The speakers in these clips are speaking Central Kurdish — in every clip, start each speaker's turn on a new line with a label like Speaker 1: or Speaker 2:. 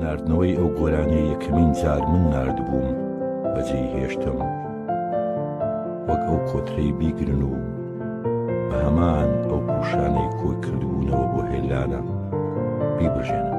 Speaker 1: ناردنەوەی ئەو گۆرانەی یەکەمین جار من ناردبووم بەجێی هێشتم وەک ئەو کۆترەی بیگرن و بە هەمان ئەو پوشانەی کۆی کردبوونەوە بۆ هێلانە بیبژێنم.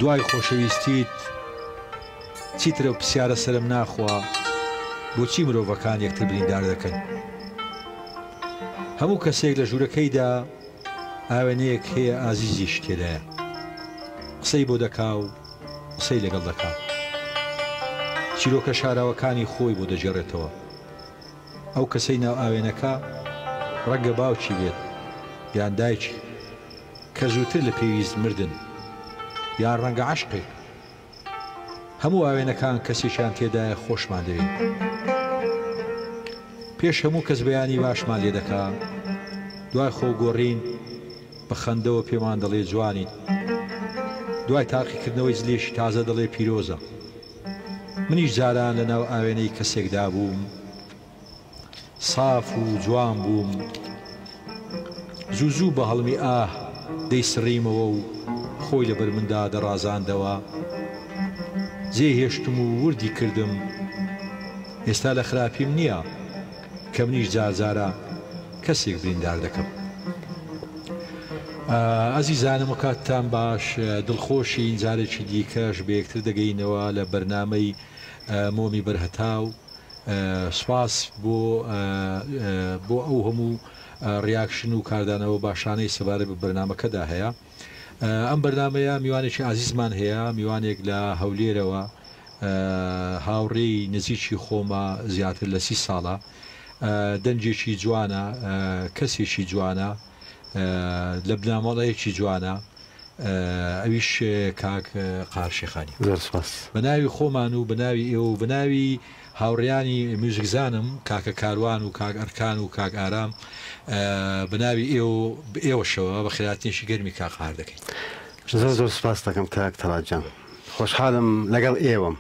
Speaker 2: دوای خۆشەویستیت چیترە و پرسیارە سەرم ناخوا بۆچی مرۆڤەکان یەکتر بریندار دەکەن. هەموو کەسێک لە ژوورەکەیدا ئاوێنەیەک هەیە ئازیزیش تێدایە، قسەی بۆ دەکا و قسەی لەگەڵ دەکا، چیرۆکە شاراوەکانی خۆی بۆ دەجێڕێتەوە. ئەو کەسەی ناو ئاوێنەکە ڕەنگە باوکی بێت یان دایکی کە زووتر لە پێویست مردن یان ڕەنگە عەشقێک. هەموو ئاوێنەکان کەسێکیان تێدایە خۆشمان دەوێت. پێش هەموو کەس بەیانی باشمان لێ دەکا، دوای خۆگۆڕین بە خەندەوە پێمان دەڵێ جوانیت، دوای تاقیکردنەوەی زلێشی تازە دەڵێ پیرۆزە. منیش جاران لە ناو ئاوێنەی کەسێکدا بووم، صاف و جوان بووم، زوو بە هەڵمی ئاه دەیسڕیمەوە و خۆی لەبەر مندا دەڕازاندەوە. جێ هێشتم و وردی کردم، ئێستا لە خراپیم نییە کە منیش جارجارە کەسێک بریندار دەکەم. ئەزیزانم کاتتان باش، دڵخۆشی جارێکی دیکەش بە یەکتر دەگەینەوە لە بەرنامەی مۆمی بەرهەتاو. سوپاس بۆ ئەو هەموو ڕیاکشن و کاردانەوە باشانەی سەبارەت بە بەرنامەکەدا هەیە. ئەم بەرنامەیە میوانێکی عزیزمان هەیە، میوانێک لە هەولێرەوە، هاوڕێی نزیکی خۆمە زیاتر لە 30 ساڵە، دەنجێکی جوانە، کەسێکی جوانە، لە بنامەڵەیەکی جوانە، ئەویش کاک قارشێخانی. بە ناوی خۆمان و بە ناوی ئێوە و بە ناوی هاوڕێیانی موزیکزانم کاکە کاروان و کاک ئەرکان و کاک ئارام، بە ناوی ئێوەشەوە بە خێراتنیشی گەرمی کاک قار دەکەین.
Speaker 3: زۆر سپاس دەکەم کاک تەڵاتجان، خۆشحاڵم لەگەڵ ئێوەم،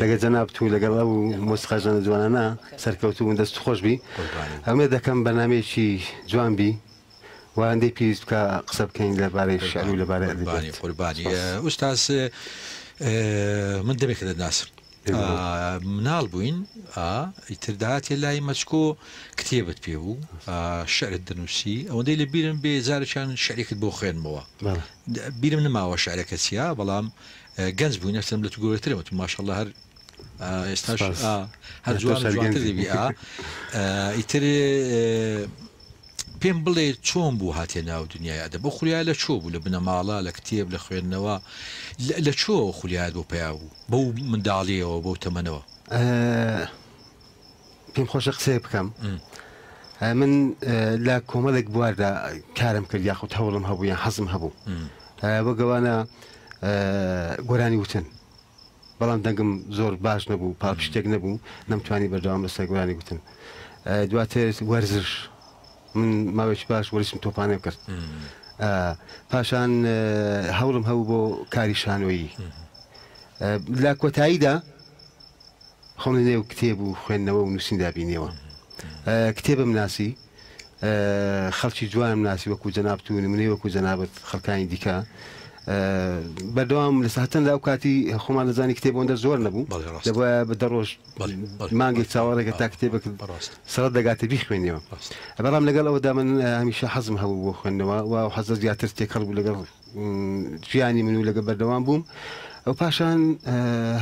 Speaker 3: لەگەڵ جەناب تو لەگەڵ ئەو مۆسیقاژانە جوانانە سەرکەوتوون دەست خۆش بی. هەمێ دەکەم بەنامەیەکی جوان بی وەندەی پێویست بکە قسە بکەین لەبارەی شعر و لەبارەی ئەدەبیات.
Speaker 2: قوربانی ئوستاز، من دەمێک دەناسم مناڵ بووین، ئیتر داهاتێ لای مەچکۆ کتێبت پێ بوو، شعرت دەنووسی، ئەوەندەی لە بیرم بێ زارێکیان شعرێکت بۆ خوێنمەوە. بیرم نەماوە شعرەکە چیە، بەڵام گەنج بووین نەفتم لە تو گەورەترەوە، تو ماشەڵڵا ئێستاش هەر جوانتر دەبی. ئیتر پێم بڵێ چۆن بوو هاتێ ناو دنیای ئەدەب؟ بۆ خولیای لە چۆ بوو؟ لە بنەماڵە، لە کتێب، لە خوێندنەوە، لە چۆ خولیایت بۆ پیا بوو بەو منداڵیەوە بەو تەمەنەوە؟
Speaker 3: پێم خۆشە قسەی بکەم. من لە کۆمەڵێک بواردا کارم کرد، یاخود هەوڵم هەبوو یان حەزم هەبوو بۆ گەوانە گۆرانی وتن، بەڵام دەنگم زۆر باش نەبوو، پاڵپشتێک نەبوو، نەمتوانی بەردەوام لەسەر گۆرانی وتن. دواتر وەرزش، من ماوەیەکی باش وەرزشم تۆپانێ کرد. پاشان هەوڵم هەبوو بۆ کاری شانۆیی. لە کۆتاییدا خۆم لە نێو کتێب و خوێندنەوە و نووسیندا بینیەوە. کتێبم ناسی، خەڵکی جوانم ناسی، وەکو جەناب تو نمونەی وەکو جەنابەت خەڵکانی دیکە. بەردەوام لە ساعتەن لە ئەو کاتی خۆمان دەزانی کتێبەوەندە زۆر نەبوو، دەبووە بە دەڕۆژ مانگێک چاوەڕێکە تا کتێبێک سەرەت دەگاتە بیخوێنیەوە. بەڵام لەگەڵ ئەوەدا من هەمیشە حەزم هەبوو بۆ خوێندنەوە و حەزە زیاتر تێکەڵ بوو لەگەڵ ژیانی من و لەگە بەردەوام بووم ئەو پاشان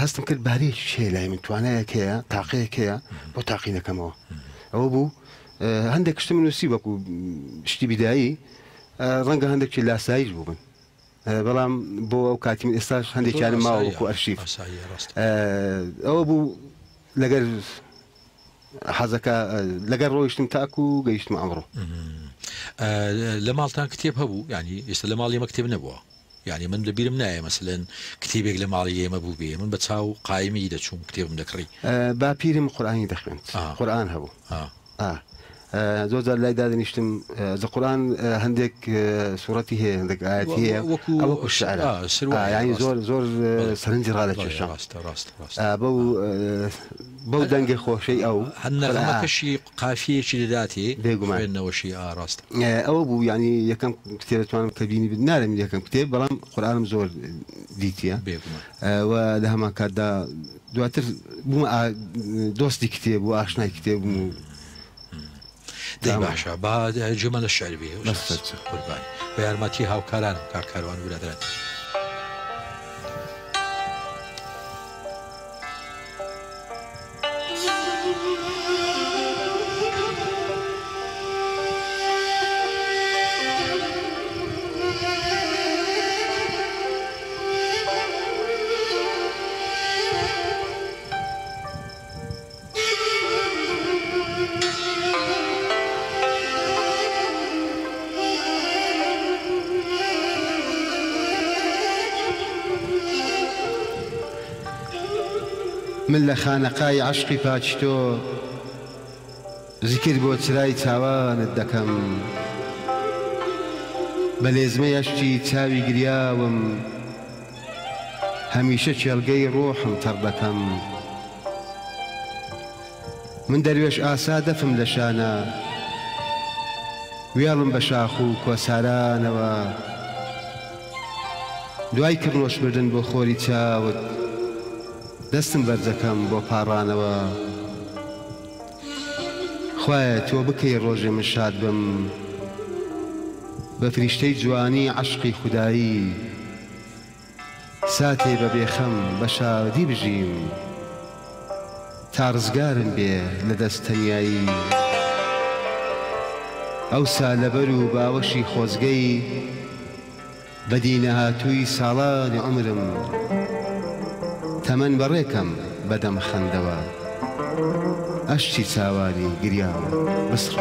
Speaker 3: هەستم کرد بارێکی شێ لای من توانایەک هەیە تاقەیەک هەیە بۆ تاقینەکەمەوە ئەوە بوو هەندێک شتم نووسی وەکو شتی بیدایی ڕەنگە هەندێکی لاساییش بوو بن بەڵام بۆ ئەو کاتی من ئێستاش هەندێکیانم ماوە وەکو ئەرشیف ئەوە بوو لەگەر حەزەکە لەگەر ڕۆیشتم تاکو و گەیشتم ئەمڕۆ
Speaker 2: لە ماڵتان کتێب هەبوو ینی ئێستا لە ماڵی ئێمە کتێب نەبووە ینی من لەبیرم نایە مەسەلەن کتێبێک لە ماڵی ئێمە بوو بێ من بە چاو قایمی دەچوم کتێبم دەکڕی
Speaker 3: باپیرم قورئانی دەخوێند قورئان هەبوو زۆر جار لای دادنیشتم زە قورئان هەندێک سوورەتی هەیە هەندێک ئایەتی هەیە وەکو شعرا ینی زۆر سەرنجی ڕادەکێشم بەو دەنگی خۆشەی ئەو
Speaker 2: هەنەغەمەکەشی قافیەکی دەداتێ بێگومانەوەشی ئاڕاست
Speaker 3: ئەوە بوو ینی یەکەم کتێبتوانم کە بینی نارم یەکەم کتێب بەڵام قورئانم زۆر دیتیە و لە هەمان کاتدا دواتر بوومە دۆستی کتێب و ئاشنای کتێب بووم
Speaker 2: دەی باشە با جمە لە شعر بێ قوربانی بە یارمەتی هاوکارانم کاکاروان برادران
Speaker 3: من لە خانەقای عشقی پاچتۆ زیکر بۆ چرای چاوانت دەکەم بە لێزمەی ئەشتی چاوی گریاوم هەمیشە چێلگەی ڕۆحم تەڕ دەکەم من دەروێش ئاسا دەفم لە شانە وێڵم بە شاخ و کۆسارانەوە دوای کڕنۆش بردن بۆ خۆری چاوت دەستم بەرزەکەم بۆ پاڕانەوە خوایە تۆ بکەی ڕۆژێ من شاد بم بە فریشتەی جوانی عشقی خودایی ساتێ بە بێخەم بە شادی بژیم تا ڕزگارم بێ لە دەستەنیایی ئەوسا لەبەر و باوەشی خۆزگەی بەدی نەهاتووی ساڵانی عومرم تەمەن بەڕێکەم بەدەم خەندەوە ئەشتی چاوانی گریاوە بسڕ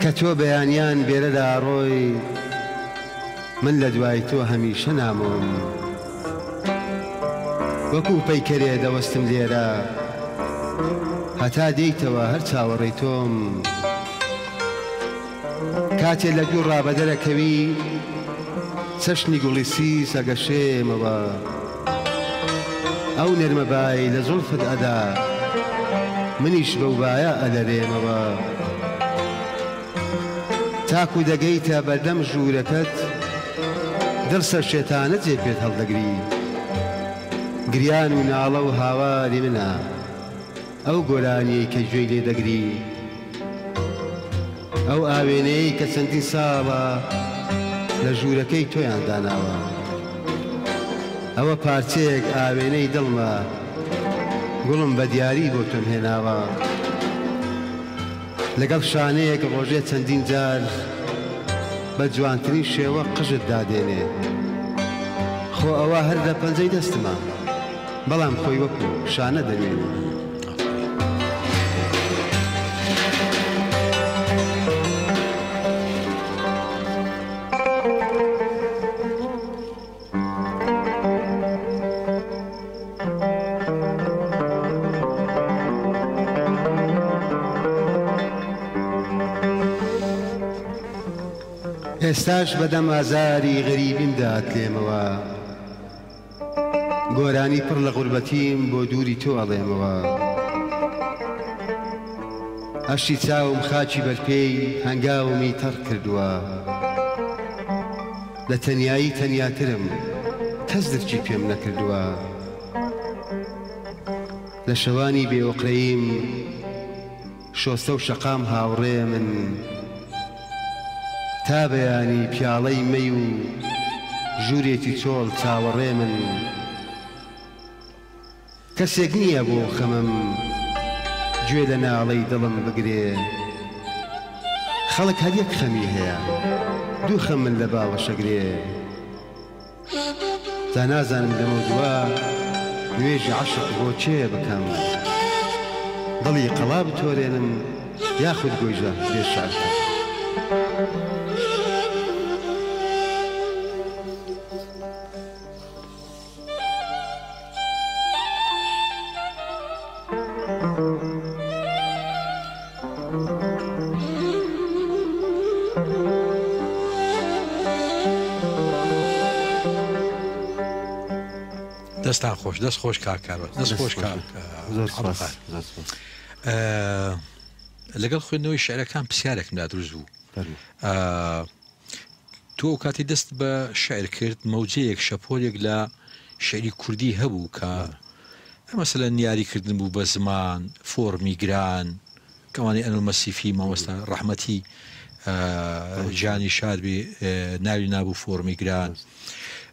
Speaker 3: کە تۆ بەیانیان بێرەدا ڕۆی من لە دوای تۆ هەمیشە نامۆم وەکو پەیکەرێ دەوەستم لێرە هەتا دێیتەوە هەر چاوەڕێی تۆم کاتێ لە دوو ڕابەدەرەکەوی چەشنی گوڵی سیس ئەگەشێمەوە ئەو نەرمەبای لە زوڵفت ئەدا منیش بەو بایە ئەدەرێمەوە تاکو دەگەیتە بەردەم ژوورەکەت دڵسە شێتانە جێ پێت هەڵدەگری گریان و ناڵە و هاواری منە ئەو گۆرانی کە گوێی لێ دەگری ئەو ئاوێنەی کە چەندین ساڵە لە ژوورەکەی تۆیان داناوە ئەوە پارچەیەک ئاوێنەی دڵمە گوڵم بە دیاری بۆ تۆم هێناوە لەگەڵ شانەیەک ڕۆژێ چەندین جار بە جوانترین شێوە قژت دادێنێ خۆ ئەوە هەر لە پەنجەی دەستمە بەڵام خۆی وەکو شانە دەمێنێ ئێستاش بەدەم ئازاری غەریبیمدا ئەتلێمەوە گۆرانی پڕ لە غوربەتیم بۆ دووری تۆ ئەڵێمەوە ئەشی چاوم خاچی بەرپێی هەنگاومی تەڕ کردووە لە تەنیایی تەنیاترم کەس درکی پێم نەکردووە لە شەوانی بێوەقرەیم شۆستە و شەقام هاوڕێ من تا بەیانی پیاڵەی مەی و ژوورێتی چۆڵ چاوەڕێ من کەسێک نییە بۆ خەمم گوێ لە ناڵەی دڵم بگرێ خەڵک هەر یەک خەمی هەیە دوو خەم من لە باوەشەگرێ تا نازانم لەمە دووە نوێژی عەشق بۆ چێ بکەم دڵی قەڵا بتۆرێنم یاخود گۆیژە بێ شارکە
Speaker 2: دەستان خۆش دەست خۆش کاکارەوە دەست خۆش لەگەڵ خوێندنەوەی شعرەکان پرسیارێکمدا دروست بوو تۆ ئەو کاتی دەست بە شعر کرد مەوجەیەک شەپۆلێک لە شعری کوردی هەبوو کە مەسەلەن یاریکردن بوو بە زمان فۆرمی گران کەوانی ئەنوەل مەسیفی مامۆستا ڕەحمەتی جانی شادبێ ناوی نابوو فۆرمی گران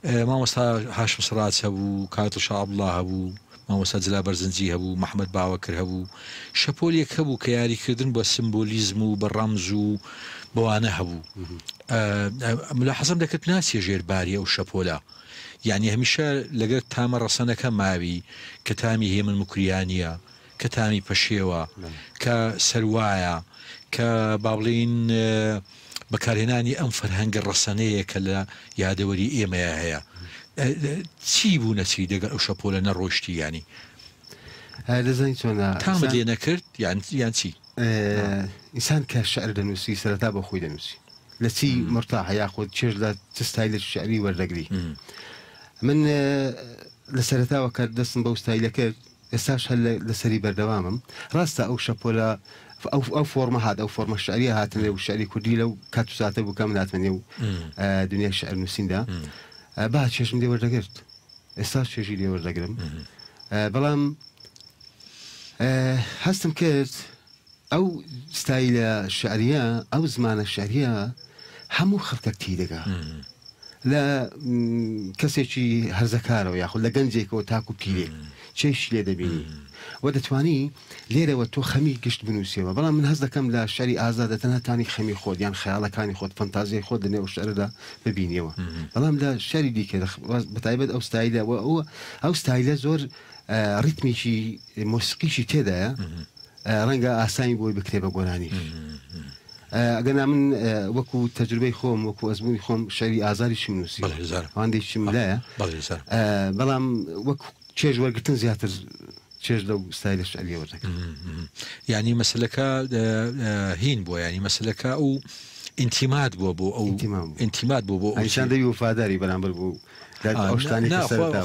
Speaker 2: مامۆستا هاشم سڕاج هەبوو کاتڵ شابڵا هەبوو مامۆستا جلا بەرزنجی هەبوو محەممەد باوەکر هەبوو شەپۆلێک هەبوو کە یاریکردن بە سمبۆلیزم و بە ڕەمز و بەوانە هەبوو ملا حەزم دەکرد ناسیە ژێرباری ئەو شەپۆلە یعنی هەمیشە لەگەر تامە ڕەسەنەکە ماوی کە تامی هێمن مکریانیە کە تامی پەشێوە کە سەروایە کە باڵین بەکارهێنانی ئەم فەرهەنگە ڕەسەنەیە کە لە یادەوەری ئێمەیە هەیە چی بوو نەچی دەگەر ئەو شەپۆلە نەڕۆشتی ینی
Speaker 3: دەزانی چۆنە
Speaker 2: تامت لێ نەکرد یان چی
Speaker 3: ئینسان کە شعر دەنووسی سەرەتا بە خۆی دەنووسی لە چی مرتاح یاخود چێژ لە چ ستایلە شعری وەردەگری من لە سەرەتاوە کە دەستم بەو ستایلە کرد ئێستاش هەر لەسەری بەردەوامم ڕاستە ئەو شەپۆلە ئەو فۆرمە هات ئەو فۆرمە شعریە هاتنێ و شعری کوردی لەو کات و ساتە بوو کەم ناتمەنێ و دنیای شعر نووسیندا با چێژم لێ وەردەگرت ئێستاش چێژی لێ وەردەگرم بەڵام هەستم کرد ئەو ستایلە شعریە ئەو زمانە شعریە هەموو خەڵکەک تی دەگا لە کەسێکی هەرزەکارەوە یاخود لە گەنجێکەوە تاکو پیرێک چێشی لێ دەبینی و دەتوانی لێرەوە تۆ خەمی گشت بنووسیەوە بەڵام من هەست دەکەم لە شعری ئازادە تەنها خەمی خۆت یان خەیاڵەکانی خۆت فەنتازیای خۆت لە نێو شعردا ببینیەوە بەڵام لە شعری دیکە بەتایبەت ئەو ستایلە ئەو ستایلە زۆر ریتمیکی مۆسیقیشی تێدایە ڕەنگە ئاسانی بۆی بکرێ بە گۆرانی ئەگەنا من وەکو تەجروبەی خۆم وەکو ئەزمموی خۆم شعری ئازاریشی منووسی هەندێکشم لایە بەڵام وەکو چێژ وەرگتن زیاتر چێژ لەو ستایلە شعریە وەردەگرم
Speaker 2: یعنی مەسلەکە هین بووە ینی مەسلەکە ئەو ئینتیمات بووە بۆ ئەو ئینتیمات بوو بۆ
Speaker 3: ئەوشان دەوی وفاداری بەرامبەر بوو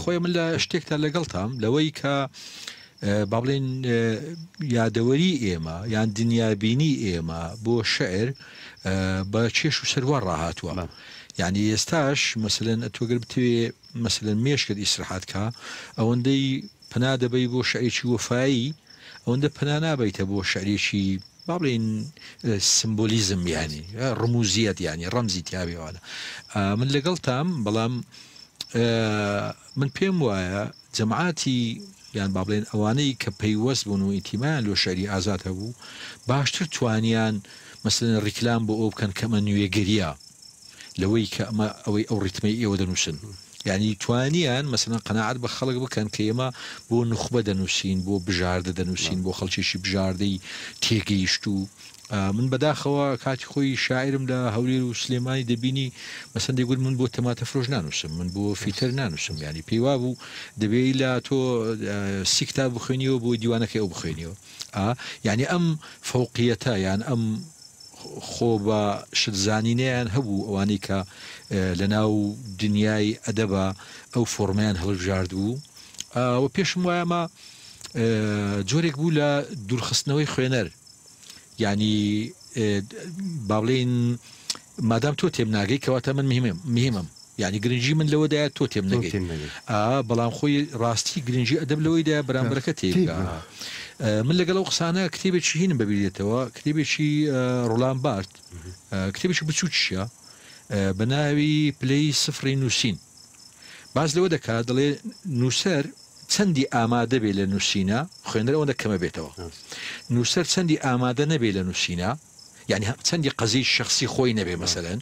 Speaker 2: خۆی من لە شتێکتا لەگەڵتام لەوەی کە با بڵێن یادەوەری ئێمە یان دنیابینی ئێمە بۆ شعر بە چێش و سەروار ڕاهاتووە یعنی ئێستاش مەسەلەن ئەتۆگەر بتوێ مەسەلەن مێشکرد ئیسراحات کە ئەوەندەی پنا دەبەی بۆ شعرێکی وەفایی ئەوەندە پنا نابیتە بۆ شعرێکی با بڵێن سمبۆلیزم ینی ڕموزیەت ینی ڕەمزی تیاابێوانە من لەگەڵ تام بەڵام من پێم وایە جەماعاتی یان با بڵێن ئەوانەی کە پەیوەست بوون و ئیتیمان لۆ شعری ئازاد هەبوو باشتر توانیان مەسەلەن ڕیکلام بۆ ئەو بکەن کەمە نوێگەریە لەوەی کە ئەمە ئەوەی ئەو ڕیتمەی ئێوە دەنووسن یعنی توانیان مەسەلەن قەناعەت بە خەڵک بکەن کە ئێمە بۆ نوخبە دەنووسین بۆ بژاردە دەنووسین بۆ خەڵکیشی بژاردەی تێگەیشت و من بەداخەوە کاتی خۆی شاعرم لە هەولێر و سلێمانی دەبینی مەسەن دەیگوت من بۆ تەماتە فرۆژ نانووسم من بۆ فیتر نانووسم ینی پێیوا بوو دەبێت لە تۆ سی کتاب بخوێنیەوە بۆ دیوانەکەی ئەو بخوێنیەوە یعنی ئەم فەوقیەتە یان ئەم خۆ بە شتزانینیان هەبوو ئەوانەی کە لە ناو دنیای ئەدەبە ئەو فۆرمیان هەڵبژارد بوو و پێشم وایەمە جۆرێک بوو لە دوورخستنەوەی خوێنەر ینی با بڵێن مادام تۆ تێم ناگەی کەواتە من مهمم یعنی گرنگجی من لەوەدایە تۆ تێم نەگەی بەڵام خۆی ڕاستی گرنگجی ئەدەب لەوەیدا بەرامبەرەکە تێبگا من لەگەڵ ئەو قسانە کتێبێکی هینم ببیێتەوە کتێبێکی ڕۆڵان بارت کتێبێکی بچوو چیە بە ناوی پلەی سفری نووسین باز لەوە دەکات دەڵێ نووسەر چەندی ئامادە بێ لە نووسینە خوێنەر ئەوەندە کەمە بێتەوە نووسەر چەندی ئامادە نەبێ لە نووسینە یعنی چەندی قەزەی شخصی خۆی نەبێ مەسەلەن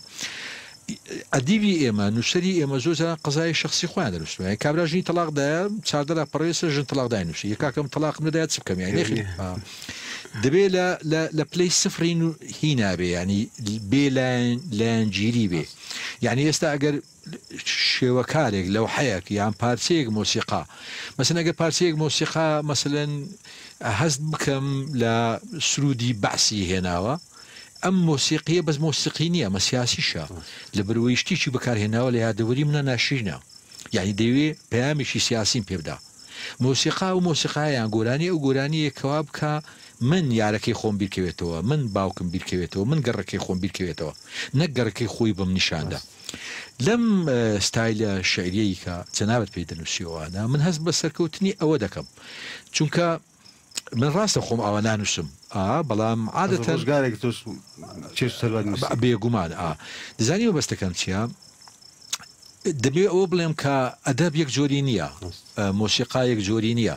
Speaker 2: ئەدیبی ئێمە نووسری ئێمە زۆر قەزای شخصی خۆیان دەنووسێ کابراژنی تەلاقدایە چاردەلا پڕێسە ژن تەلاقدای نووسی یەکاکەم تەلاقم نەدایە چ بکەم یانی نەخی دەبێت لە پلەی سفری هی نابێ ینی بێ لایەنگیری بێ یعنی ئێستا ئەگەر شێوەکارێک لەو حەیەک یان پارچەیەک مۆسیقا مەسەن ئەگەر پارچەیەک مۆسیقا مەسەلەن هەست بکەم لە سرودی بەعسی هێناوە ئەم مۆسیقیە بەس مۆسیقی نییە مە سیاسیشە لە بەروەی شتێکی بەکارهێناوە لە یادەوەری منە ناشرینە یعنی دەوێ پەیامێکی سیاسیم پێ بدە مۆسیقا و مۆسیقایان گۆرانی ئەو گۆرانیەکەوا بکە من یارەکەی خۆم بیرکەوێتەوە من باوکم بیرکەوێتەوە من گەڕەکەی خۆم بیرکەوێتەوە نەک گەڕەکەی خۆی بم نیشاندا لەم ستایلە شعریەی کە جەنابەت پێی دەنووسیەوەوانە من هەست بە سەرکەوتنی ئەوە دەکەم چونکە من ڕاستە خۆم ئەوە نانووسم بەڵام عادەتەن بێگومان دەزانی بەستەکەم چییە دەبێ ئەوە بڵێم کە ئەدەب یەک جۆری نییە مۆسیقا یەک جۆری نییە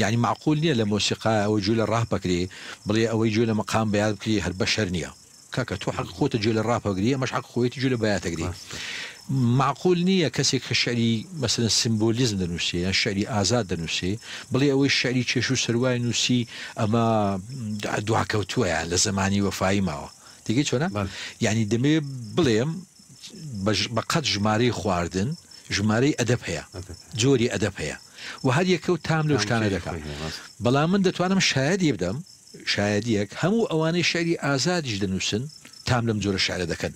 Speaker 2: یعنی معقول نییە لە مۆسیقا ئەوە جوێ لە ڕاپەکرێ بڵێ ئەوەی جوێ لە مەقام بەیان بکری هەر بەشەر نییە کاکە تۆ حەق خۆتە جوێ لە ڕاپەگری ئەمەش حەق خۆیەتی جوێ لە بەیاتەگری معقول نییە کەسێک کە شعری مەسەلەن سیمبۆلیزم دەنووسێ یان شعری ئازاد دەنووسێ بڵێ ئەوەی شعری چێش و سەروای نووسی ئەمە دواکەوتووە یان لە زمانی وەفایی ماوە دیگە چۆنە یعنی دەمێ بڵێم بە قەت ژمارەی خواردن ژمارەی ئەدەب هەیە جۆری ئەدەب هەیە و هەر یەکەوت تام لەو شتانە دەکات بەڵام من دەتوانم شایەدی بدەم شایەدیەک هەموو ئەوانەی شعری ئازادیش دەنووسن تام لەم جۆرە شعرە دەکەن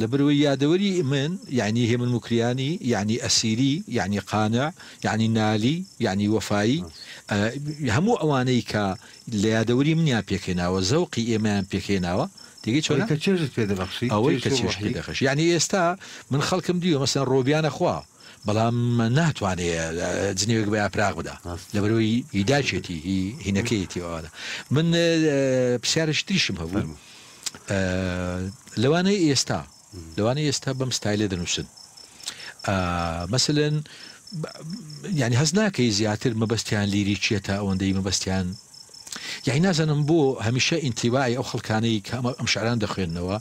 Speaker 2: لە بەروەی یادەوەری من یعنی هێمن موکریانی یعنی ئەسیری یعنی قانع یعنی نالی یعنی وەفایی هەموو ئەوانەی کە لە یادەوەری منیان پێکێناوە زەوقی ئێمەیان پێکێناوە دیگە چۆن ئەوەی کە چێش پێ دەخش یعنی ئێستا من خەڵکم دیوە مەسەن ڕۆبیانە خوا بەڵام ناتوانێت جنێوێک بە پراغ بدە لە بەرەوەی هیداچێتی هینەکەیەتی ئەوانە من پرسیارش تریشم هەبوو لەوانەی ئێستا بەم ستایلە دەنووسن مەسەلەن یعنی هەز ناکەی زیاتر مەبەستیان لیری چێتە ئەوەندەی مەبەستیان یعنی نازانم بۆ هەمیشە ئینتیبای ئەو خەڵکانەی کە ئەم شعران دەخوێننەوە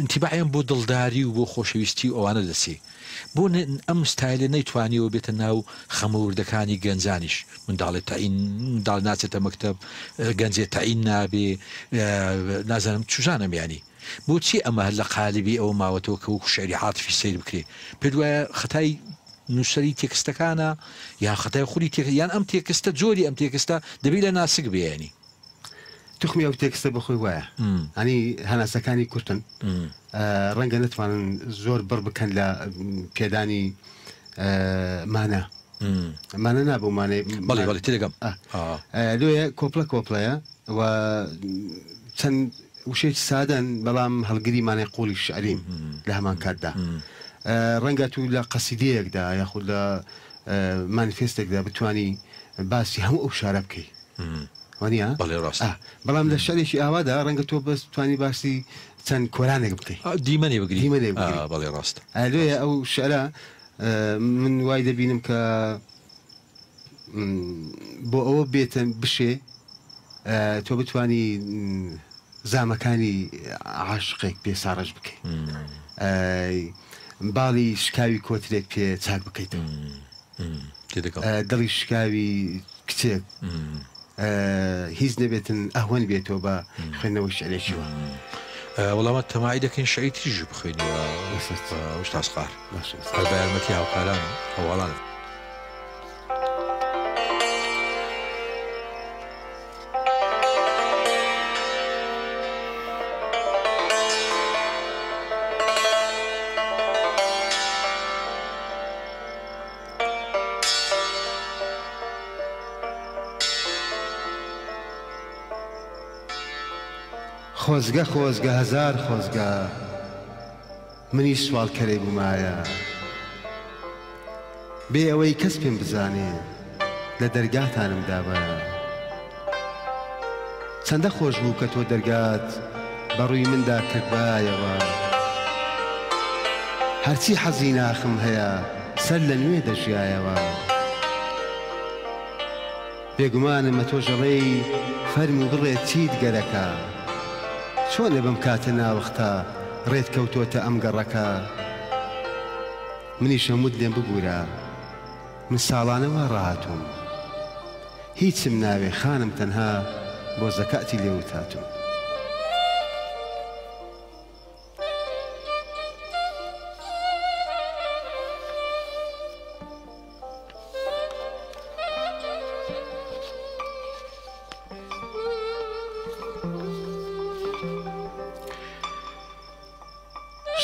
Speaker 2: ئینتیبایان بۆ دڵداری و بۆ خۆشەویستی و ئەوانە دەسێ بۆ ئەم ستایلە نەیتوانیەوە بێتە ناو خەمەوردەکانی گەنجانیش منداڵێت تاین منداڵ ناچێتە مەکتەب گەنجێت تاین نابێ نازانم چوزانم ینی بۆچی ئەمە لە قالبی ئەوە ماوەتەوە کە وەکو شعری عاتفی سیر بکرێ پێ دوایە خەتای نووسری تێکستەکانە یا خەتای خوری یان ئەم تێکستە جۆری ئەم تێکستە دەبی لە ناسک بێنی
Speaker 3: تخمی ئەو تێکستە بخۆی وایە ئەنی هەناسەکانی کورتن ڕەنگە نتوانن زۆر بڕ بکەن لە پێدانی مانە نابوو مانێ
Speaker 2: بەڵێ تێگەم
Speaker 3: لێ کۆپڵەیە و چەند وشێک سادەن بەڵام هەڵگری مانێ قوڵی شعریم لە هەمان کاتدا ڕەنگە تو لە قەسیدەیەکدا یاخود لە مانیفێستێکدا بتانی باسی هەموو ئەو شارە بکەی وانە بەڵام لە شارێکی ئاوادا ڕەنگە تۆ بەس توانی باسی چەند کۆرانێک بکەیت
Speaker 2: دیمەنێ بگری بەڵێ ڕاست
Speaker 3: لێ ئەو شعرە من وای دەبینم کە بۆ ئەوە بێتن بشێ تۆ بتانی زامەکانی عاشقێک پێ ساڕژ بکەیت باڵی شکاوی کۆترێک پێ چاک بکەیتەوە دڵی شکاوی کچێک هیچ نەبێتن ئەهوەن بێتەوە بە خوێندنەوەی شعرێکیوە
Speaker 2: وەڵامە تەمای دەکەین شعری تریژ بخوێنەوە تاسقار بە یارمەتی هاوکاران هەواڵانە
Speaker 3: خۆزگە خۆزگە هەزار خۆزگە منی سوال کەرێ بوومایە بێ ئەوەی کەس پێم بزانێ لە دەرگاتانم دابایە چەندە خۆش بوو کە تۆ دەرگات بەڕووی مندا کردبایەوە هەرچی حەزی ناخم هەیە سەر لە نوێ دەژیایەوە بێگومانم تۆ ژەڵێی فەرم و بڕێ چیت گەرەکە چۆنە بەم کاتە ناوەختە ڕێت کەوتۆتە ئەم گەڕەکە منی شەمود لێم ببوورە من ساڵانەوە ڕاهاتوم هیچم ناوێ خانم تەنها بۆ زەکاتی لێوتاتوم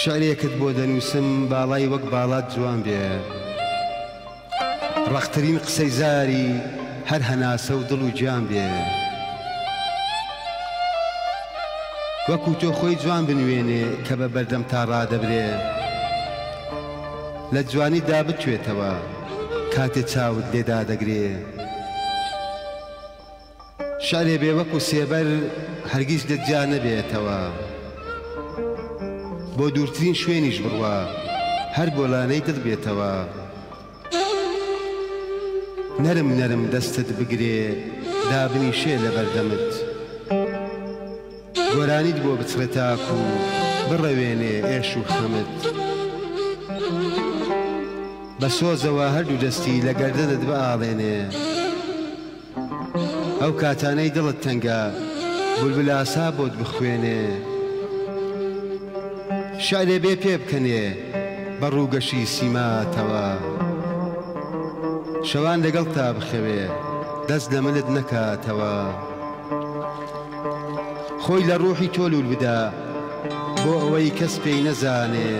Speaker 3: شعرێکت بۆ دەنووسم باڵای وەک باڵات جوان بێ ڕەختترین قسەی زاری هەر هەناسە و دڵ و گیان بێ وەکو تۆ خۆی جوان بنوێنێ کە بە بەردەم تا ڕادەبرێ لە جوانیدا بتوێتەوە کاتێ چاوت لێدا دەگرێ شعرێ بێ وەکو سێبەر هەرگیز لە جیا نەبێتەوە بۆ دوورترین شوێنیش بڕوە هەر بۆلانەی دڵ بێتەوە نەرم نەرم دەستت بگرێ دابنی شێ لە بەردەمت گۆرانیت بۆ بچڕێ تاکو بڕەوێنێ ئێش و خەمت بە سۆزەوە هەردوو دەستی لە گەردەدت بەئاڵێنێ ئەو کاتانەی دڵت تەنگە بولبول ئاسا بۆت بخوێنێ شعرێ بێ پێ بکەنێ بە ڕووگەشی سیماتەوە شەوان لەگەڵ تا بخەوێ دەست لە منت نەکاتەوە خۆی لە ڕوحی تۆ لول بدا بۆ ئەوەی کەس پێی نەزانێ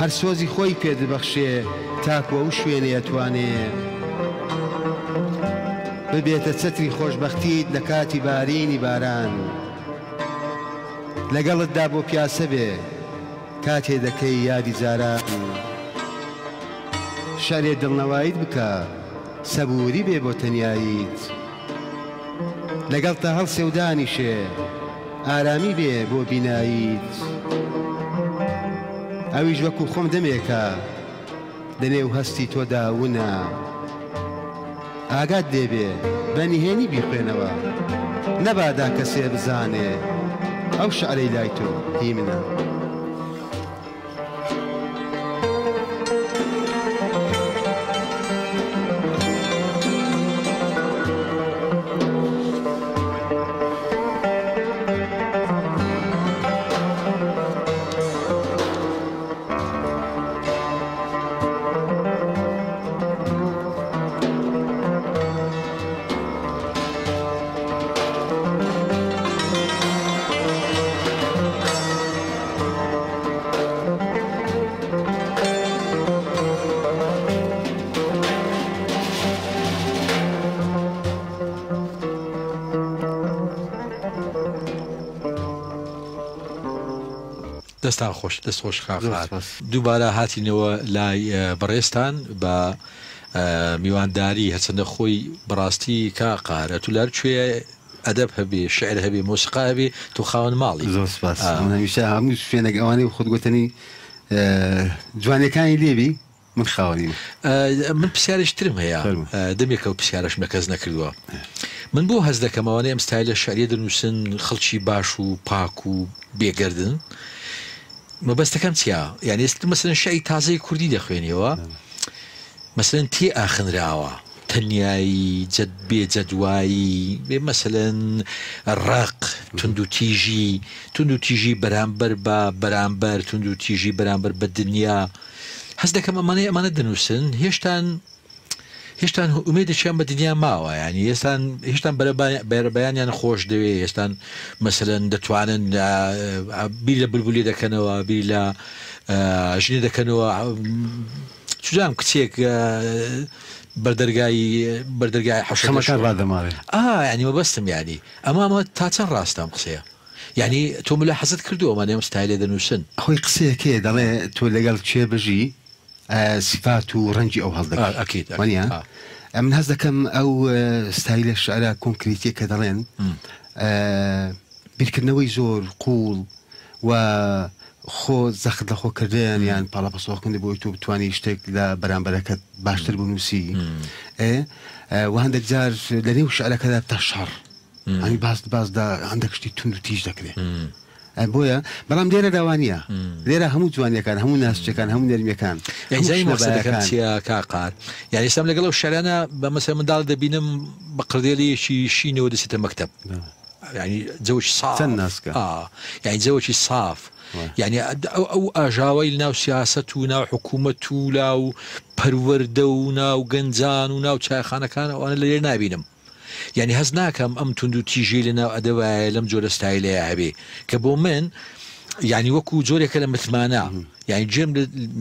Speaker 3: هەر سۆزی خۆی پێدبەخشێ تاکوە و شوێنێ ئەتوانێ ببێتە چەتری خۆشبەختیت لە کاتی بارینی باران لەگەڵتدا بۆ پیاسە بێ کاتێ دەکەی یادی جاران شەرێ دڵنەواییت بکە سەبووری بێ بۆ تەنیاییت لەگەڵ تا هەڵسێ و دانیشێ ئارامی بێ بۆ بیناییت ئەویش وەکو خۆم دەمێکە لەنێو هەستی تۆدا ونە ئاگات دێبێ بەنیهێنی بیخوێنەوە نەبادا کەسێ بزانێ ئەو شعرەی لای تۆ هی منە
Speaker 2: دەستان خۆش دەست خۆش خاخات دووبارە هاتینەوە لای بەڕێستان بە میوانداری هەچەندە خۆی بەڕاستی کا قارە تو لار کوێ ئەدەب هەبێ شعر هەبێ مۆسیقا هەبێ تو خاوەن ماڵی
Speaker 3: زۆر سپاس هەمیشە هەموو شوێنێک ئەوانەی خۆت گوتنی جوانەکانی لێبی من خاوەنیم
Speaker 2: من پرسیارشترم هەیە دەمێکە و پرسیارش مە کەس نەکردووە من بۆ هەز دەکەمەوانەیە ئەم ستایلە شعریە دەنووسن خەڵکی باش و پاک و بێگەردن مەبەستەکەم چییە؟ یعنی ئێستا مەسەلەن شعری تازەی کوردی دەخوێنیەوە مەسەلەن تێ ئاخنراوە تەنیایی بێ جەدوایی بێ مەسەلەن ڕق تونند و تیژی بەرامبەر بە بەرامبەر تونند و تیژی بەرامبەر بە دنیا هەست دەکەم ئەمانە دەنووسن هێشتان ئومێدێکیان بە دنیا ماوە ینی هێشتان بەرەبەیانیان خۆش دەوێ هێستان مەسەلەن دەتوانن بیر لە بولبولی دەکەنەوە بیر لە ژنێ دەکەنەوە چجام کچێک بەردەرگای
Speaker 3: خەمەکان ڕادەماڵێ
Speaker 2: ینی مەبەستم ینی ئەمە تا چەند ڕاستەم قسەیە یعنی تۆ ملا حەزت کردو ئەمانێم ستایلێ دەنووسن
Speaker 3: خۆی قسەیەکێ دەڵێ تۆ لەگەڵ کێ بژی سیفات و ڕەنجی ئەو هەڵدەکەیت من هەز دەکەم ئەو ستایلە شعرا کۆنکریتیە کە دەڵێن بیرکردنەوەی زۆر قوڵ و خۆ زەخت لە خۆکردن یان پاڵەپەسۆکردن بۆی تۆ بتوانانی شتێک لە بەرامبەرەکەت باشتر بنووسی و هەندێک جار لە نێو شعرەکەدا تا شەڕ ئەنی بازدا هەندێک شتی تونند و تیژ دەکرێت بۆیە بەڵام لێرە داوانە لێرە هەموو جوانیەکان هەموو ناسچەکان هەموو نەرمیەکان
Speaker 2: کاقار یعنی ئێستا لەگەڵ ئەو شارانە بە مەسەر منداڵ دەبینم بە قردێڵیەکی شینەوە دەچێتە مەکتەب ینی جەوەکی ساف یعنی جەوەکی صاف یعنی ئەو ئاژاوی ناو سیاست و ناو حکوومەت و لاو پەروەردە و ناو گەنجان و ناو چایخانەکان ئەوانە لە لێر نابینم یعنی هەز ناکەم ئەم تونند و تیژی لە ناو ئەدەوایە لەم جۆرە ستایلەیە هەبێ کە بۆ من یعنی وەکو جۆرێکە لە متمانە یعنی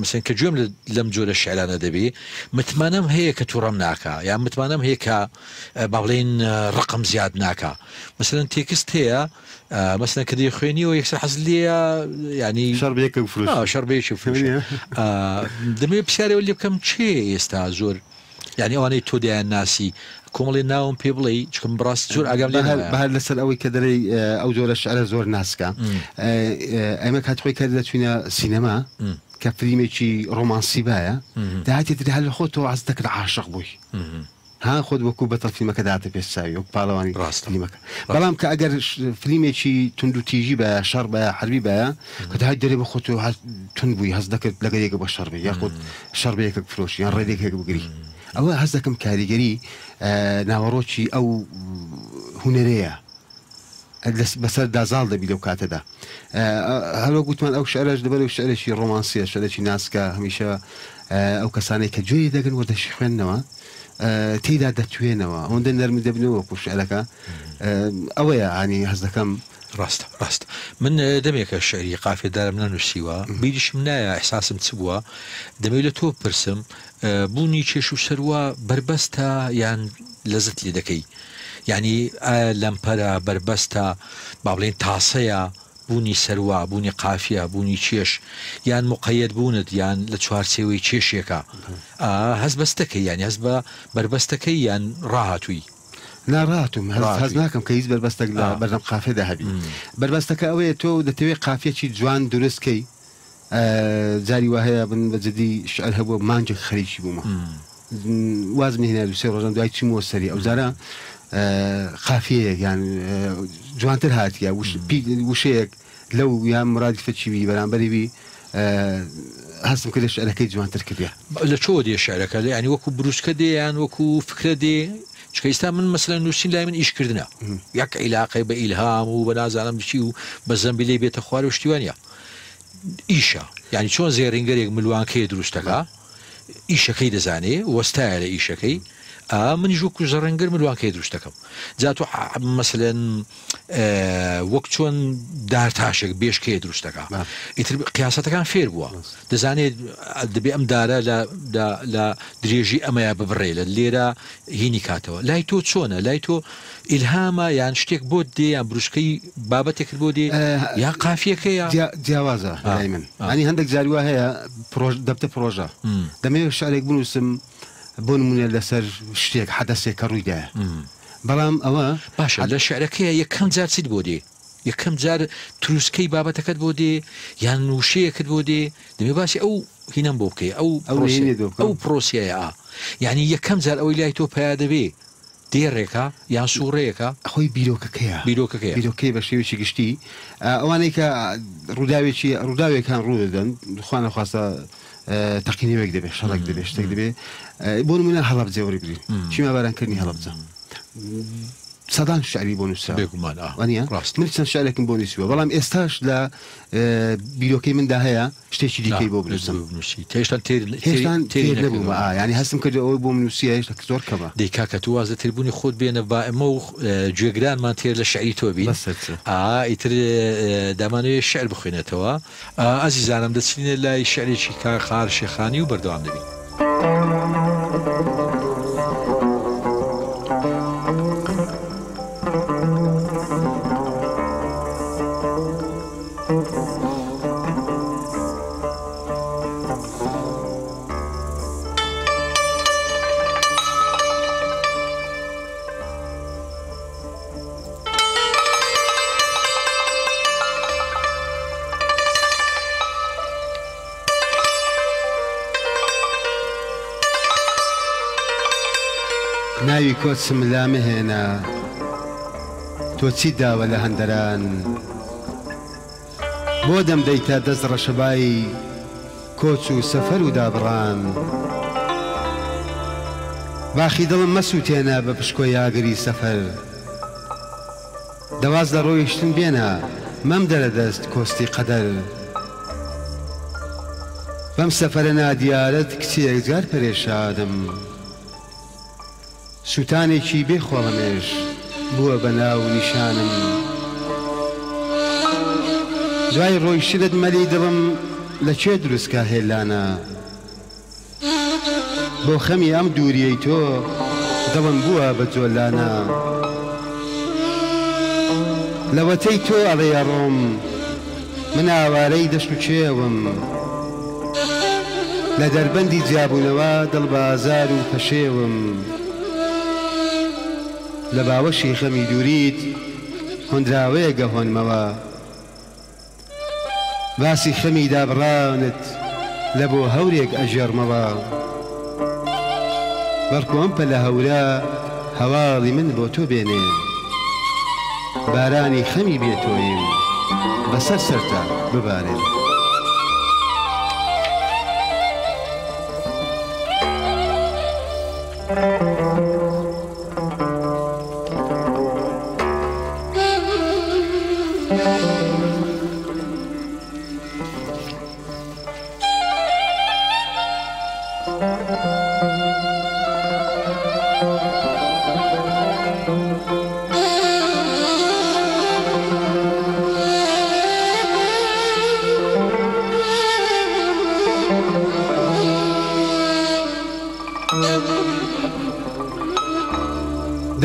Speaker 2: مثلا کە گوێم لەم جۆرە شعرانە دەبێ متمانەم هەیە کە تووڕەم ناکە یان متمانەم هەیە کە با بڵێن ڕقم زیاد ناکە مثلا تێکست هەیە مثلا کە دەی خوێنیەوە یەکسەر حەز لێە ینی شەربەیەکی فروش دەمێ پرسیارەوە لێ بکەم چێ ئێستا زۆر یعنی ئەوانەی تۆ دایان ناسی کۆمەڵی ناوم پێ بڵێ چکم بڕاست زۆر ئاگام لێ
Speaker 3: بەهار لەسەر ئەوەی کە دەرەی ئەو جۆرە شعرە زۆر ناسکە ئەمە کاتخۆی کە دەچوینە سینەما کە فیلمێکی ڕۆمانسی باە داهاتێتری هەر لە خۆتەوە حەز دەکرد عاشق بووی ها خۆت وەکو بەتەڵ فیلمەکە داتە پێشچاوی وەک پاڵەوانی ڕاستلیمەکە بەڵام کە ئەگەر فیلمێکی تونند و تیژی بە شەڕ بە حربی بە کە داهات دەرێ بە خۆتەوە تون بووی هەز دەکرد لەگەرێکە بە شەڕبێ یاخۆت شەڕبەیەکە فرۆشی یان ڕێدێکێک بگری ئەوە هەز دەکەم کاریگەری ناوەڕۆکی ئەو هوەرەیە بەسەر دازاڵ دەبی لەو کاتەدا هەلو گوتمان ئەو شعرش دەبەر و شعرێکی ڕۆمانسیە شعرێکی ناسکە هەمیشە ئەو کەسانێک کە گوێی دەگەن وەردەشی خوێندنەوە تێدا دەتوێنەوە ئەوەندە نەرمی دەبنەوە وەکو شعرەکە ئەوەیە ینی هەز دەکەم
Speaker 2: ڕاست من دەمێکە شعری قافێدارم نەنووسیوە بیریشم نایە ئەحساسم چ بووە دەمەوێت لە تۆ پرسم بوونی کێش و سەروە بربەستە یان لەزت لێ دەکەی یعنی لەمپەرە بربەستە با بڵێن تاسەیە بوونی سەروە بوونی قافیە بوونی کێش یان مقەیەد بوونت یان لە چوارچێوەی کێشێکە هەز بەستەکەی یان هەز بە بربەستەکەی یان ڕاهاتووی
Speaker 3: ناڕاتم هەز ناکەم کە هیچ بربەستێک لە بەردەم قافێدا هەبی بربەستەکە ئەوەیە تۆ دەتەوێت قافیەکی جوان دروستکەی جاری وهەیە بن بە جدی شعر هەبووە مانجێک خەریکی بوومە وازم هێنا سێ ڕۆژان دوای چیمەوە سەری ئەو جارە قافیەیەک یان جوانتر هاتیە وشەیەک لەو یان مرادی فەچیوی بەرامبەریوی هەستم کرد شعرەکەی جوانتر کردە
Speaker 2: لە چۆ دێ شعرەکە ینی وەکو بروسکە دێ یان وەکو فکرە دێ چکە ئێستا من مەسەلەن نووسین لای من ئیشکردنە یەک عیلاقەی بە ئیلهام و بە نازانم چی و بە زەمبیلەی بێتە خوار و شتیوانە ئیشە یعنی چۆن زێڕینگەرێک ملوانکەیە دروستەکە ئیشەکەی دەزانێ وەستایە لە ئیشەکەی منیش وەکو زەڕەنگەر ملوانکەی دروستەکەم جا تۆ مەسەلەن وەک چۆن دارتاشێک بێشکەیە دروستەکە ئیتر قیاسەتەکان فێر بووە دەزانێت دەبێ ئەم دارە لە درێژی ئەمەیە ببڕێ لە لێرە هینی کاتەوە لای تۆ چۆنە لای تۆ ئیلهامە یان شتێک بۆ دێ یان بروشکەی بابەتێکرد بۆ دێ یان قافیەکەیە
Speaker 3: جیاوازە لای من ئەنی هەندێک جاریوە هەیە دەبتە پرۆژە دەمەوێت شعرێک بنووسم بۆ نمونە لەسەر شتێک حەدەسێک کە ڕوویدایە بەڵام ئەوە
Speaker 2: باشە لە شعرەکەیە یەکەم جار چیت بۆ دێ یەکەم جار تروسکەی بابەتەکەت بۆ دێ یان نووشەیەکت بۆ دێ دەمێ باسی ئەو هینەم بۆ بکەی ئەو پرۆسیایە یعنی یەکەم جار ئەوەی لای تۆ پیا دەبێ دێڕێکە یان سوڕەیەەکە
Speaker 3: خۆی بیرۆکەکەی بە شێوێکی گشتی ئەوانەی کە ڕووداوێکان ڕوودەدەن خوانە خواستە تەقینەوەک دەبێت شەڕێک دەبێت شتێک دەبێت بۆ نمونە هەڵەبجە وەربگرین چیمە بارانکردنی هەڵەبجە سەدان شعری بۆ نووسرا من چەند شعرێکم بۆ نووسیوە بەڵام ئێستاش لە بیرۆکەی مندا هەیە شتێکی دیکەی بۆ بنووسم
Speaker 2: هێشتان
Speaker 3: تێر نەبوومە ینی هەستم کرد ئەوەی بۆ منووسیە هێشتا زۆر کەمە
Speaker 2: دەیکا کە تو وازە تربوونی خۆت بێنە با ئەمە و گوێگرانمان تێر لە شعری تۆ بین ئیتر دامانوێت شعر بخوێنێتەوە ئازیزانم دەچینە لای شعرێکی کاخار شێخانی و بەردەوام دەبین
Speaker 3: ناوی کۆچم لامهێنا تۆ چی داوە لە هەندەران بۆ دەمدەیتە دەست ڕەشەبایی کۆچ و سەفەر و دابڕان باخی دڵم مەسووتێنە بە پشکۆی یاگری سەفەر دەواز لە ڕۆیشتن بێنە مەم دەرەدەست کۆستی قەدەر بەم سەفەرە نادیارەت کچێک جار پەرێشادم سوتانێکی بێخۆڵەمێش بووە بە ناو نیشانم دوای ڕۆیشتنت مەلی دڵم لەکوێ دروستکە هێلانە بۆ خەمی ئەم دووریەی تۆ دڵم بووە بە جۆلانە لەوەتەی تۆ ئەڵێ ڕۆم من ئاوارەی دەشت و چێوم لە دەربەندی جیابوونەوە دڵبازار و پەشێوم لە باوەشی خەمی دووریت هۆندراوەیە گەهۆنمەوە باسی خەمی دابڕانت لە بۆ هەورێک ئەژێڕمەوە بەڕکۆم پە لە هەورە هەواڵی من بۆ تۆ بێنێ بارانی خەمی بێتۆیم بەسەر سەرتا ببارێن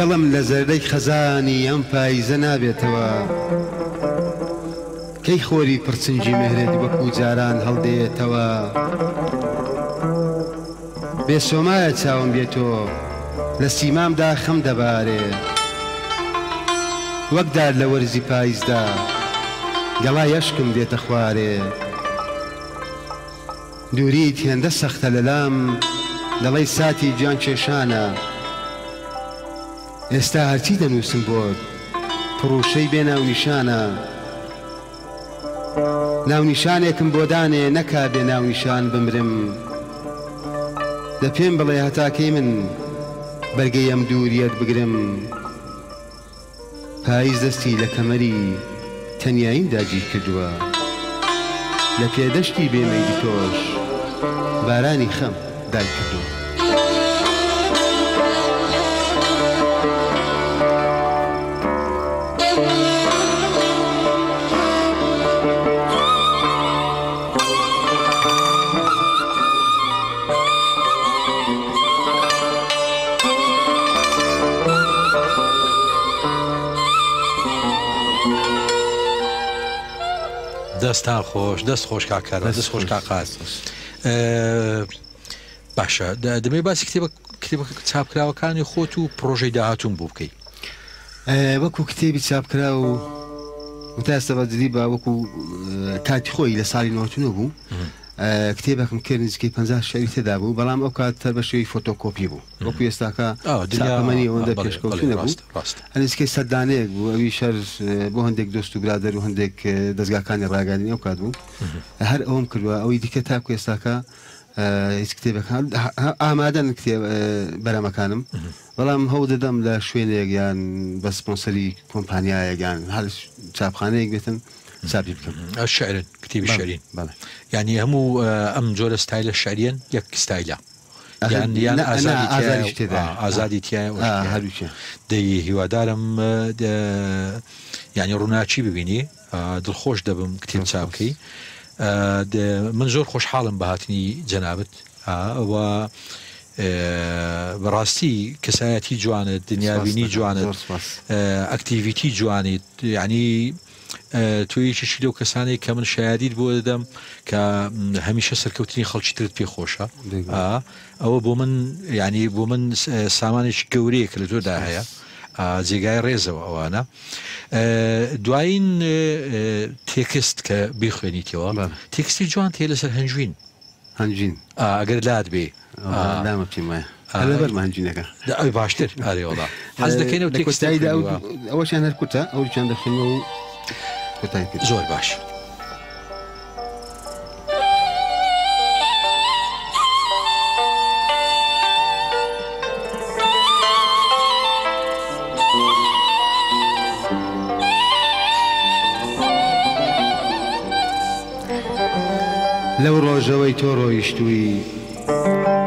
Speaker 3: دڵم لە زەردەی خەزانی ئەم پاییزە نابێتەوە کەی خۆری پرچنجی مهرێت وەکو جاران هەڵدێتەوە بێسۆمایە چاوم بێتۆ لە سیمامدا خەم دەبارێ وەکدار لە وەرزی پاییزدا گەڵای عەشقم دێتە خوارێ دووریت هێندە سەختە لەلام دەڵێی ساتی گیان کێشانە ئێستا هەرچی دەنووسم بۆت پڕوشەی بێ ناونیشانە ناونیشانێکم بۆ دانێ نەکا بێ ناونیشان بمرم دە پێم بڵێ هەتاکەی من بەرگەی ئەم دووریەت بگرم پاییز دەستی لە کەمەری تەنیاییم داگیر کردووە لە پێدەشتی بێمەیدی تۆش بارانی خەم دای کردووە
Speaker 2: دەستان خۆش دەست خۆش کاکارە دەست خۆش کاقات باشە دەمێ باسی کتێبە چاپکراوەکانی خۆت و پرۆژەی داهاتوون بوو بکەیت
Speaker 3: وەکو کتێبی چاپکرا و تا ئێستا بەجددی بە وەکو کاتی خۆی لە ساڵی 99 بوو کتێبەکەم کرد نزیکەی 50 شەعری تێدا بوو بەڵام ئەو کاتە بە شێوەی فۆتۆکۆپی بوو وەکو ئێستاکە چاپەمەنی ئەوەندە پێشکەوتو نەبوو نزیکەی سەردانەیەک بوو ئەوی شەر بۆ هەندێک دۆست و برادەر و هەندێک دەستگاکانی ڕاگەاندنی ئەو کات بوو هەر ئەوم کردووە ئەوەی دیکە تاکو ئێستاکە هیچ کتێبەکان ئامادەن بەرامەکانم بەڵام هەوڵ دەدەم لە شوێنێک یان بە سپۆنسەری کۆمپانیایەک یان هەر چاپخانەیەک بێتن چاپی بکەم
Speaker 2: شعرن کتێبی شعرین یعنی هەموو ئەم جۆرە ستایلە شعریان یەک ستایلە یان ئازادی تایە
Speaker 3: هەروچێ
Speaker 2: دەی هیوادارم ینی ڕووناچی ببینی دڵخۆش دەبم کتێب چاپکەی من زۆر خۆشحاڵم بە هاتنی جەنابەت و بەڕاستی کەسایەتی جوانت دنیابینی جوانت ئەکتیڤیتی جوانیت یعنی تویشی لەو کەسانی کە من شایدید بۆ دەدەم کە هەمیشە سەرکەوتنی خەڵکی ترت پێ خۆشە ئەوە بۆ من ینی بۆ من سامانێکی گەورەیە کە لە تۆدا هەیە جێگای ڕێزەوە ئەوانە دوایین تێکست کە بیخوێنیتەوە تێکستی جوان تێ لەسەر هەنجوین ئەگەر لات بێ
Speaker 3: هەنجینەکە
Speaker 2: ئەوی باشتر ئارێوەڵا حەز دەکەینەوە تێکستایدا
Speaker 3: ئەوەشیان هەر کوتە ئەوچیان دەخێنەوە و کوتای کرد
Speaker 2: زۆر باش.
Speaker 3: لەو ڕۆژەوەی تۆ ڕۆیشتووی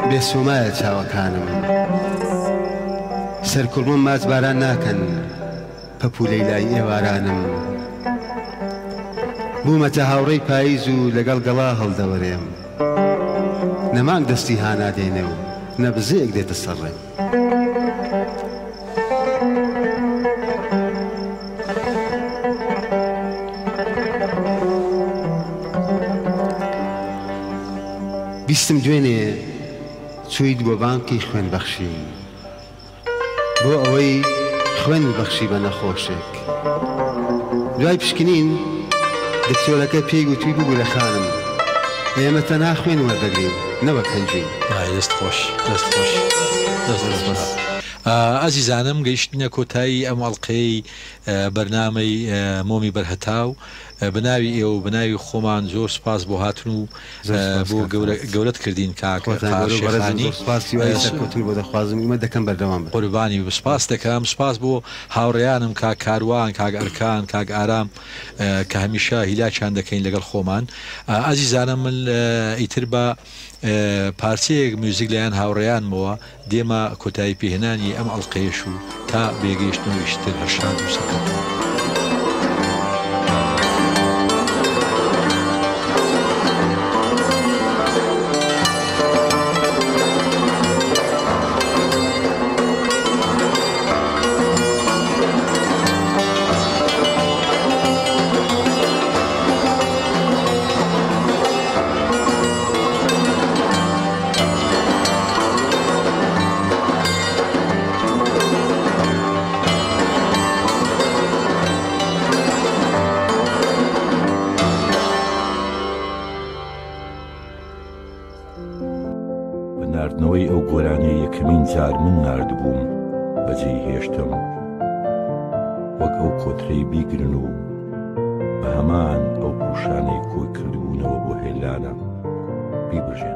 Speaker 3: بێسومایە چاوەکانم سەرکوڵمم ماچ باران ناکەن پەپولەی لای ئێوارانم بوومەتە هاوڕێی پاییز و لەگەڵ گەڵا هەڵدەوەرێم نەمانگ دەستی هانادێنێ و نەبزەیەک دێتە سەرڕێم بیستم دوێنێ چوویت بۆ بانکی خوێن بەخشی بۆ ئەوەی خوێن بەخشی بە نەخۆشێک دوای پشکنین دکتۆرەکە پێی گوتووی ببوو لە خانم ئێمە تەنها خوێن وەردەگرین نەوەک هەنجوین.
Speaker 2: دەست خۆش دەست خۆش ئازیزانم گەیشتنە کۆتایی ئەم ئەڵقەی بەرنامەی مۆمی بەرهەتاو بناوی ئێوە بناوی خۆمان زۆر سپاس بۆ هاتن و بۆ گەورەت کردین کاکەخانی
Speaker 3: بۆ دەخوازم ئمە دەکەم بەردەوام
Speaker 2: قوربانی سپاس دەکەم سپاس بۆ هاوڕێیانم کاک کاروان کاک ئەرکان کاک ئارام کە هەمیشە هیلاچیان دەکەین لەگەڵ خۆمان. ئازیزانم من ئیتر بە پارچەیەک میوزیک لەیان هاوڕێیانمەوە دێمە کۆتایی پێهێنانی ئەم ئەڵقەیەش و تا بێگەیشتنەوەیشتر هەرشاد و سەکەوتەوە.
Speaker 1: ناردنەوەی ئەو گۆرانەی یەکەمین جار من ناردبووم بەجێی هێشتم وەک ئەو کۆترەی بیگرن و بە هەمان ئەو پوشانەی کۆی کردبوونەوە بۆ هێلانە بیبژێن.